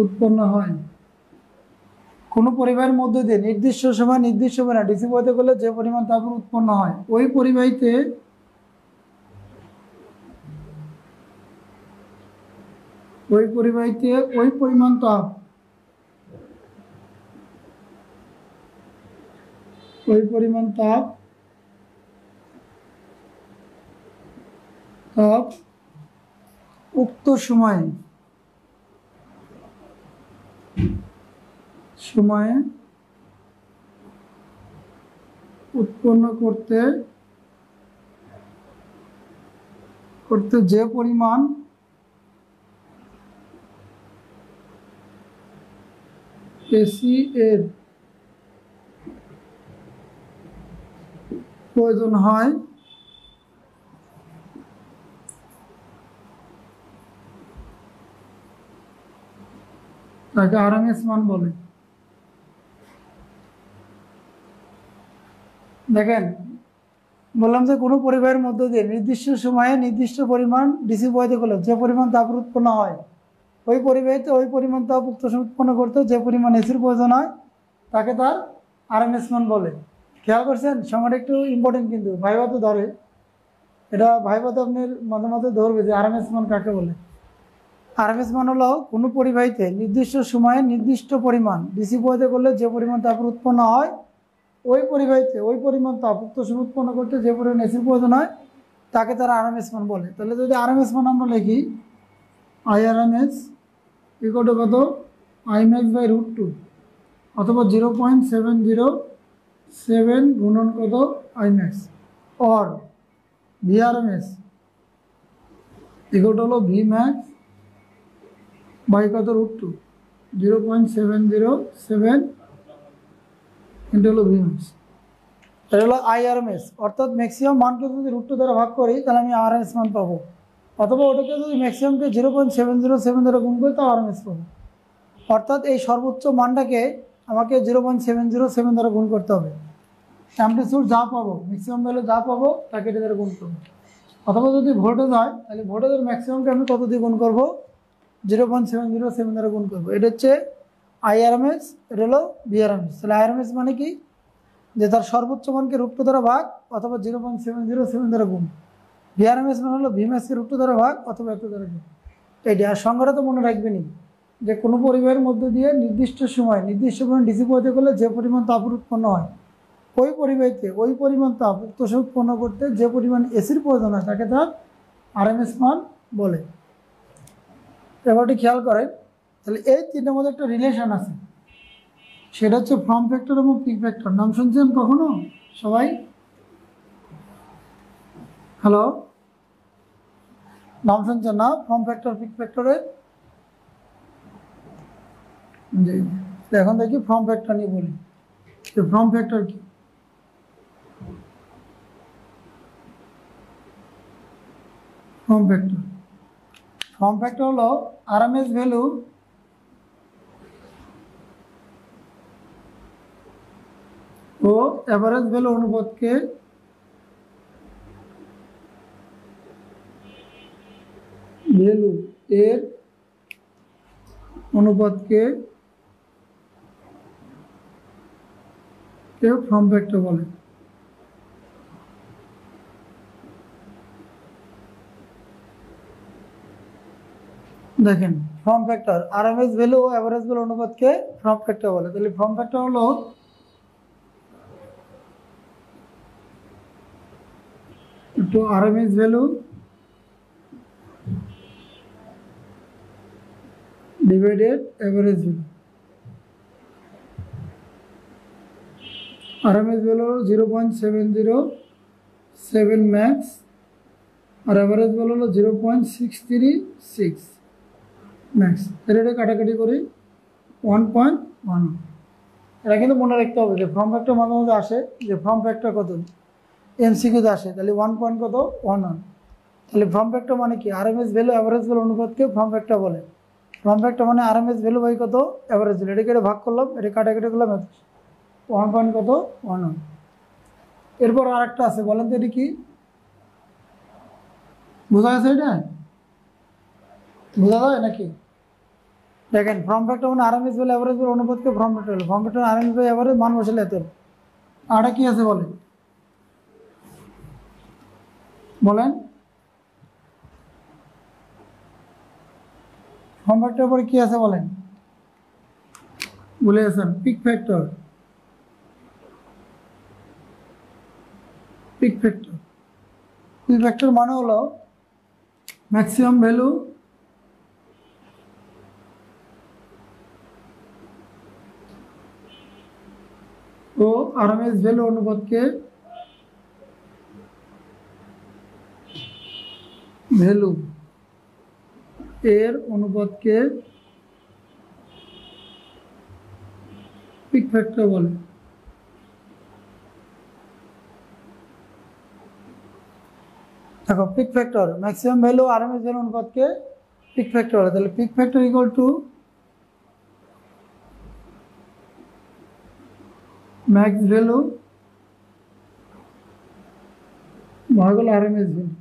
উৎপন্ন হয়, কোনো পরিবাহের মধ্য দিয়ে নির্দিষ্ট সময় নির্দিষ্ট না ডিসি প্রবাহিত করলে যে পরিমাণ তাপের উৎপন্ন হয়, ওই পরিবাহীতে ওই পরিমাণ তাপ উক্ত সময়ে উৎপন্ন করতে যে পরিমাণ এসি এর প্রয়োজন হয় তাকে আরএমএস মান বলে। দেখেন বললাম যে কোনো পরিবাহের মধ্য দিয়ে নির্দিষ্ট সময়ে নির্দিষ্ট পরিমাণ ডিসি প্রবাহিত করলে যে পরিমাণ তাপের উৎপন্ন হয়, ওই পরিবাহীতে ওই পরিমাণ তাপ উক্ত সময় উৎপন্ন করতে যে পরিমাণ এসির প্রয়োজন হয় তাকে তার আরএমএস মান বলে। খেয়াল করছেন সংখ্যাটা একটু ইম্পর্টেন্ট, কিন্তু ভাইভাতে ধরে, এটা ভাইভাতে আপনার মাঝে মাঝে ধরবে যে আরএমএস মান কাকে বলে। আরএমএস মান হলো কোনো পরিবাহীতে নির্দিষ্ট সময়ে নির্দিষ্ট পরিমাণ ডিসি প্রবাহিত করলে যে পরিমাণ তাপের উৎপন্ন হয়, ওই পরিবাহীতে ওই পরিমাণ তাপ উক্ত সময় উৎপন্ন করতে যে পরিমাণ এসির প্রয়োজন হয় তাকে তার আরএমএস মান বলে। তাহলে যদি আরএমএস মান আমরা লিখি আইআরএমএস ইকুয়াল টু কত, আইম্যাক্স বাই √2 অথবা 0.707 গুণন কত IMAX, or V RMS equal to হলো ভিম্যাক্স বাই কত √2, 0.707 ইন্টু হলো ভিম্যাক্স। এটা হলো আইআরএমএস, অর্থাৎ ম্যাক্সিমাম মানকে যদি √2 দ্বারা ভাগ করি তাহলে আমি আরএমএস মান পাবো, অথবা ওটাকে যদি ম্যাক্সিমামকে 0.707 দ্বারা গুণ করি তাও আরএমএস পাবো। অর্থাৎ এই সর্বোচ্চ মানটাকে আমাকে 0.707 দ্বারা গুণ করতে হবে। অ্যামপ্লিটিউড যা পাবো, ম্যাক্সিমাম ভ্যালু যা পাবো তাকে এটা দ্বারা গুণ করবো। অথবা যদি ভোল্টেজ হয় তাহলে ভোল্টেজের ম্যাক্সিমামকে আমি কত দিয়ে গুণ করবো, 0.707 দ্বারা গুণ করবো। এটা হচ্ছে আইআরএমএস, এটা হলো বিআরএমএস। তাহলে আইআরএমএস মানে কি, যে তার সর্বোচ্চ মানকে √2 দ্বারা ভাগ অথবা 0.707 দ্বারা গুণ। বিআরএমএস মানে হলো ভিএমএসকে √2 দ্বারা ভাগ অথবা 1 দ্বারা গুণ। এইটা আর সংখ্যাটা তো মনে রাখবেনই, যে কোনো পরিবাহের মধ্যে দিয়ে নির্দিষ্ট সময় নির্দিষ্ট পরিমাণ ডিসি প্রয়োগ করলে যে পরিমাণ তাপ উৎপন্ন হয়, ওই পরিবাহীতে ওই পরিমাণ তাপ উত্তোষক উৎপন্ন করতে যে পরিমাণ এসির প্রয়োজন হয় তাকে তার আরএমএস মান বলে। ব্যাপারটি খেয়াল করেন। তাহলে এই তিনটার মধ্যে একটা রিলেশন আছে, সেটা হচ্ছে ফর্ম ফ্যাক্টর এবং পিক ফ্যাক্টর। নাম শুনছেন কখনো সবাই? হ্যালো, নাম শুনছেন না ফর্ম ফ্যাক্টর পিক ফ্যাক্টরের? জি, এখন দেখি ফর্ম ফ্যাক্টর নিয়ে বলি। ফর্ম ফ্যাক্টর কি? ফর্ম ফ্যাক্টর হলো আরএমএস ভ্যালু ও এভারেজ ভ্যালু অনুপাতকে ভ্যালু এর অনুপাতকে কেউ ফর্ম ফ্যাক্টর বলে। দেখেন, ফর্ম ফ্যাক্টর আরএমএস ভ্যালু ও এভারেজ ভ্যালু অনুপাতকে ফর্ম ফ্যাক্টর বলে। তাহলে ফর্ম ফ্যাক্টর হলো একটু RMS value divided average value. RMS value হলো 0.707 ম্যাক্স, আর এভারেজ ভ্যালু হলো 0.636 ম্যাক্স। এটা কাটাকাটি করি 1.1। এটা কিন্তু মনে রাখতে হবে যে ফর্ম ফ্যাক্টর মাঝে মাঝে আসে, যে ফর্ম ফ্যাক্টর কত এমসিকিউতে আসে, তাহলে 1.1। তাহলে ফর্ম ফ্যাক্টর মানে কি, আরএমএস ভ্যালু এভারেজ ভ্যালু অনুপাতকে ফর্ম ফ্যাক্টর বলে। ফর্ম ফ্যাক্টর মানে আরএমএস ভ্যালু বাই কত এভারেজ ভ্যালু, এটাকে ভাগ করলাম, এটা কাটাকাটি করলাম 1.1। এরপর আরেকটা আছে, বলেন তো এটা কি? বোঝা গেছে? এটা বোঝা যায় নাকি? দেখেন, ফর্ম ফ্যাক্টর মানে আরএমএস ভ্যালু এভারেজ ভ্যালু অনুপাতকে ফর্ম ফ্যাক্টর হলো। Form factor RMS value average মান বসালে এত। আরটা কি আছে বলেন, বলেন। ফর্ম ফ্যাক্টর পরে কি আছে বলেন, বলে গেছেন? Peak factor. পিক ফ্যাক্টর মানে হলো ম্যাক্সিমাম ভ্যালু ও আরএমএস ভ্যালু অনুপাতকে ভ্যালু এর অনুপাতকে পিক ফ্যাক্টর বলে। দেখো, peak factor maximum value RMS value অনুপাতকে পিক ফ্যাক্টর বলে। তাহলে peak factor equal to max value ভাগ হলো আরএমএস ভ্যালু।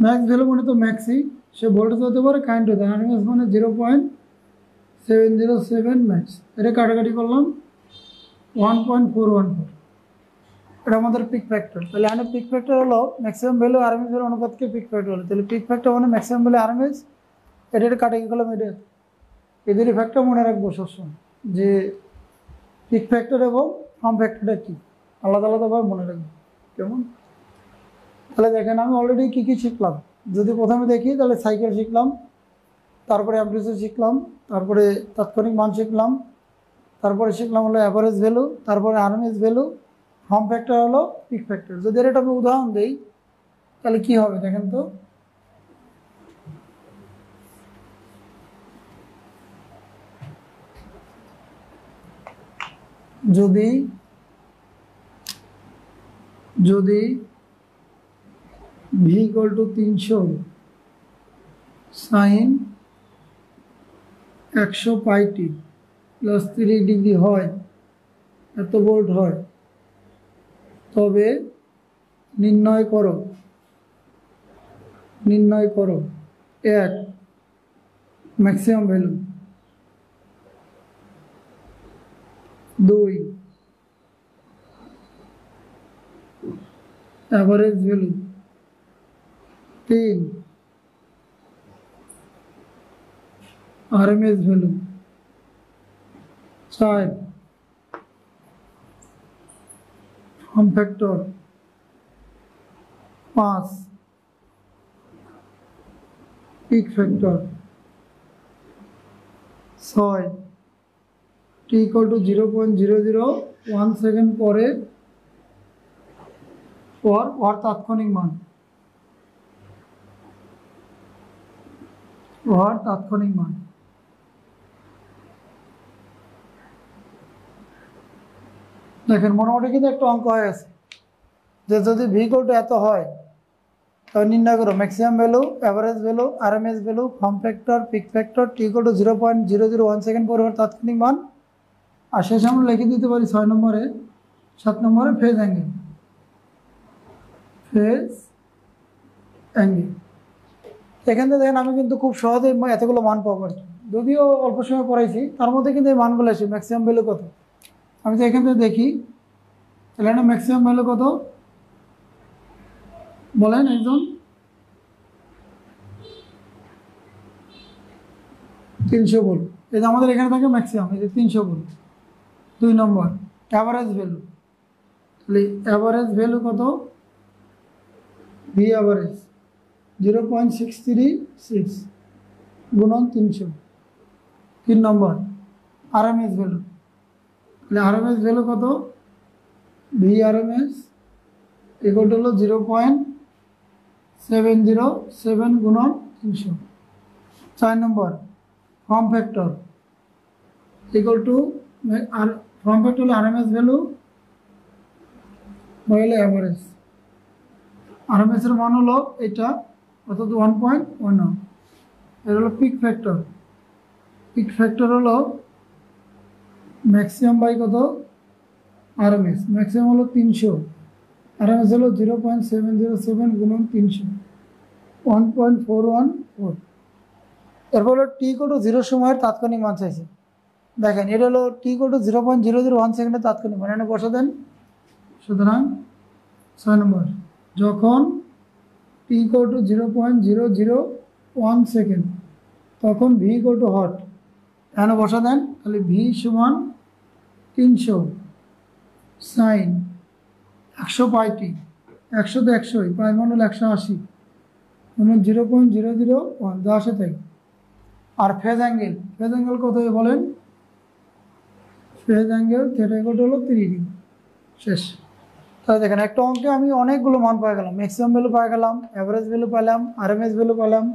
ম্যাক্স ভ্যালু মানে তো ম্যাক্সই, সে ভোল্টেজ হতে পারে, কারেন্ট হতে পারে। আরএমএস মানে 0.707 ম্যাক্স। এটা কাটাকাটি করলাম 1.414। এটা আমাদের পিক ফ্যাক্টর। তাহলে এখানে পিক ফ্যাক্টর হলো ম্যাক্সিমাম ভ্যালু আরএমএস ভ্যালু অনুপাতকে পিক ফ্যাক্টর হলো। তাহলে পিক ফ্যাক্টর মানে ম্যাক্সিমাম ভ্যালু আরএমএস, এটা কাটাকাটি করলাম এটা। এদের ফ্যাক্টর মনে রাখবো সবসময়, যে পিক ফ্যাক্টর এবং ফর্ম ফ্যাক্টরটা কি, আলাদা আলাদাভাবে মনে রাখবো। কেমন? তাহলে দেখেন, আমি অলরেডি কী কী শিখলাম। যদি প্রথমে দেখি তাহলে সাইকেল শিখলাম, তারপরে অ্যাম্প্লিটিউড শিখলাম, তারপরে তাৎক্ষণিক মান শিখলাম, তারপরে শিখলাম হলো অ্যাভারেজ ভ্যালু, তারপরে আরএমএস ভ্যালু, ফর্ম ফ্যাক্টর হলো পিক ফ্যাক্টর। যদি এটা আমি উদাহরণ দিই তাহলে কি হবে দেখেন তো। যদি যদি V equal to 300 sine 100 pi t plus 3 degree হয়, এত ভোল্ট হয়, তবে নির্ণয় করো এক maximum value, 2 average value, 3 RMS value, 4 form factor, 5 peak factor, 6 t equal to 0.001 second পরে ওর তাৎক্ষণিক মান, দেখেন মোটামুটি কিন্তু একটা অঙ্ক হয়ে গেছে যে যদি ভি ইকুয়াল টু এত হয় তবে নির্ণয় করো maximum value, average value, RMS value, form factor, peak factor, T equal to 0.001 second পরে ওর তাৎক্ষণিক মান। আর শেষে আমরা লিখে দিতে পারি 7 নম্বরে ফেজ অ্যাঙ্গেল, এখান থেকে দেখেন আমি কিন্তু খুব সহজে এতগুলো মান পাবো আর কি, যদিও অল্প সময় পড়াইছি তার মধ্যে কিন্তু এই মানগুলো আসে। ম্যাক্সিমাম ভ্যালু কত, আমি তো এখান থেকে দেখি তাহলে ম্যাক্সিমাম ভ্যালু কত বলেন একজন? 300 ভোল্ট। এই যে আমাদের এখানে থাকে ম্যাক্সিমাম, এই যে 300 ভোল্ট। 2 নম্বর অ্যাভারেজ ভ্যালু, তাহলে অ্যাভারেজ ভ্যালু কত? ভি অ্যাভারেজ 0.636 গুণন 300। 3 নম্বর আরএমএস ভ্যালু, তাহলে আরএমএস ভ্যালু কত? ভি আরএমএস ইকুয়াল টু হলো 0.707 গুণন 300। 4 নম্বর form factor equal to form factor হলো আরএমএস ভ্যালু হলো অ্যাভারেজ, আরএমএস এর মান হলো এটা অর্থাৎ 1.1। এর হলো পিক ফ্যাক্টর হলো ম্যাক্সিমাম বাই কত? আরএমএস, ম্যাক্সিমাম হলো 300, আরএমএস হলো 0.707 গুণন 300, 1.414। এরপর হলো টি ইকুয়াল টু 0 সময়ের তাৎক্ষণিক মান চাইছে। দেখেন এটা হলো টি ইকুয়াল টু 0.001 সেকেন্ডের তাৎক্ষণিক মান, এখানে বসা দেন। সুতরাং 6 নম্বর যখন টি ইকুয়াল টু 0.001 সেকেন্ড তখন ভি ইকুয়াল টু হট, এখানে বসা দেন। তাহলে ভি সমান 300 সাইন 100 পাই টি, 100 তো 100, পাই মান হলো 180 মানে 0.001 যা আসে তাই। আর ফেজ অ্যাঙ্গেল কত বলেন? Phase angle theta equal to হলো 3 ডিগ্রি। শেষ। তাহলে দেখেন একটা অঙ্কে আমি অনেকগুলো মান পাই গেলাম, ম্যাক্সিমাম ভ্যালু পাই গেলাম, অ্যাভারেজ ভ্যালু পেলাম, আরএমএস ভ্যালু পেলাম,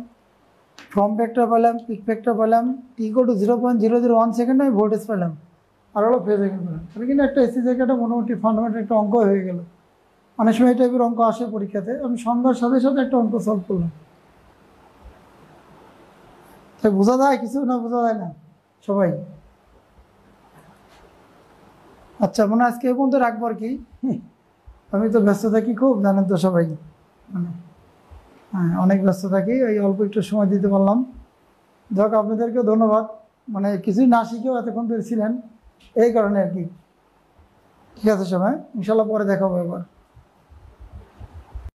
ফর্ম ফ্যাক্টর পেলাম, পিক ফ্যাক্টর পেলাম, টি ইকুয়াল টু 0.001 সেকেন্ড আমি ভোল্টেজ পেলাম, আর হলো ফেজ অ্যাঙ্গেল পেলাম। তাহলে কিন্তু একটা এসি থেকে একটা মোটামুটি ফান্ডামেন্টাল একটা অঙ্ক হয়ে গেল। অনেক সময় এই টাইপের অঙ্ক আসে পরীক্ষাতে, আমি সংখ্যার সাথে সাথে একটা অঙ্ক সলভ করলাম। তাই বোঝা যায় কিছু না? বোঝা যায় না সবাই? আচ্ছা মনে হয় আজকে এই পর্যন্ত রাখবো আর কি। আমি তো ব্যস্ত থাকি খুব, জানেন তো সবাই, মানে হ্যাঁ অনেক ব্যস্ত থাকি, ওই অল্প একটু সময় দিতে পারলাম। যাক আপনাদেরকেও ধন্যবাদ, মানে কিছুই না শিখেও এতক্ষণ ধরে ছিলেন এই কারণে আর কি। ঠিক আছে সবাই, ইনশাল্লাহ পরে দেখা হবে এবার।